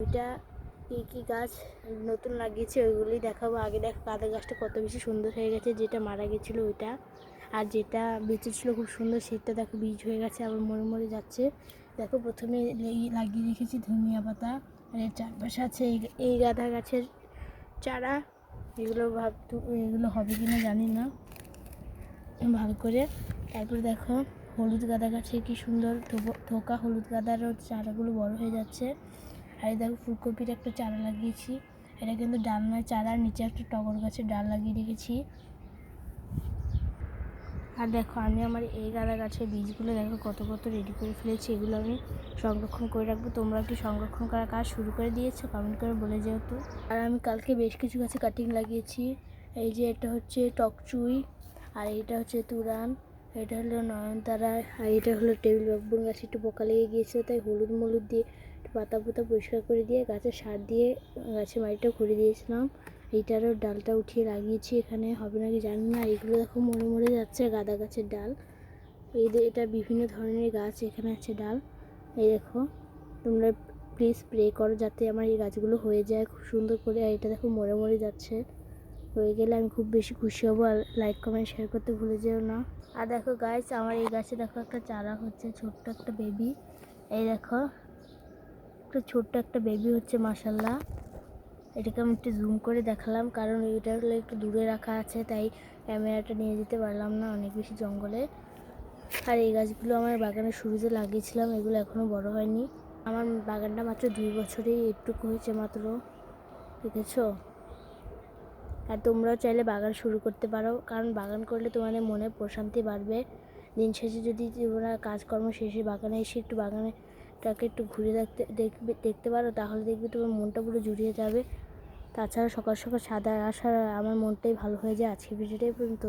ওইটা কি গাছ নতুন লাগিয়েছে ওইগুলি দেখাবো। আগে দেখো গাঁদা গাছটা কত বেশি সুন্দর হয়ে গেছে, যেটা মারা গেছিলো ওইটা, আর যেটা বেঁচে ছিল খুব সুন্দর সেটা দেখো বীজ হয়ে গেছে, আবার মরে মরে যাচ্ছে। দেখো প্রথমে লাগিয়ে রেখেছি ধনিয়া পাতা, আর এর চারপাশে আছে এই গাঁদা গাছের চারা। এগুলো এগুলো হবে কি না জানি না ভালো করে। তারপরে দেখো হলুদ গাঁদা গাছে কি সুন্দর থোকা হলুদ গাঁদারও চারাগুলো বড় হয়ে যাচ্ছে। আর দেখো ফুলকপির একটা চারা লাগিয়েছি, এটা কিন্তু ডাল নয় চারা, নিচে একটা টগর গাছের ডাল লাগিয়ে রেখেছি। আর দেখো আমি আমার এই গাঁদা গাছের বীজগুলো দেখো কত কত রেডি করে ফেলেছি, এগুলো আমি সংরক্ষণ করে রাখবো। তোমরা কি সংরক্ষণ করার কাজ শুরু করে দিয়েছো? কমেন্ট করে বলে যেহেতু। আর আমি কালকে বেশ কিছু গাছে কাটিং লাগিয়েছি। এই যে এটা হচ্ছে টকচুই, আর এইটা হচ্ছে তুরান, এটা হলো নয়নতারা, আর এটা হলো টেবিল বাবুর গাছে একটু পোকা লেগে গিয়েছিল, তাই হলুদ মলুদ দিয়ে একটু পাতা পুতা পরিষ্কার করে দিয়ে গাছের সার দিয়ে গাছের মাটিটা ঘুরে দিয়েছিলাম। এইটারও ডালটা উঠিয়ে লাগিয়েছি, এখানে হবে নাকি জানি না। এগুলো দেখো মরে মরে যাচ্ছে, গাঁদা গাছের ডাল। এটা বিভিন্ন ধরনের গাছ, এখানে আছে ডাল। এই দেখো তোমরা প্লিজ স্প্রে করো যাতে আমার এই গাছগুলো হয়ে যায় খুব সুন্দর করে। আর এটা দেখো মরে মরে যাচ্ছে, হয়ে গেলে আমি খুব বেশি খুশি হবো। আর লাইক কমেন্ট শেয়ার করতে ভুলে যেও না। আর দেখো গাইস আমার এই গাছে দেখো একটা চারা হচ্ছে, ছোট্ট একটা বেবি। এই দেখো একটা ছোট্ট একটা বেবি হচ্ছে, মাশাল্লাহ। এটাকে আমি একটু জুম করে দেখালাম, কারণ এটা হলো একটু দূরে রাখা আছে, তাই ক্যামেরাটা নিয়ে যেতে পারলাম না, অনেক বেশি জঙ্গলে। আর এই গাছগুলো আমার বাগানের শুরুতে লাগিয়েছিলাম, এগুলো এখনও বড় হয়নি। আমার বাগানটা মাত্র 2 বছরেই একটুকু হয়েছে মাত্র, দেখেছো? আর তোমরাও চাইলে বাগান শুরু করতে পারো, কারণ বাগান করলে তোমাদের মনে প্রশান্তি বাড়বে। দিন শেষে যদি তোমরা কাজকর্ম শেষে বাগানে এসে একটু বাগানেটাকে একটু ঘুরে দেখতে পারো, তাহলে দেখবে তোমার মনটা পুরো জুড়িয়ে যাবে। তাছাড়া সকাল সকাল ছাদে আসা আমার মনটাই ভালো হয়ে যায়। আজকে ভিডিওটাই পর্যন্ত।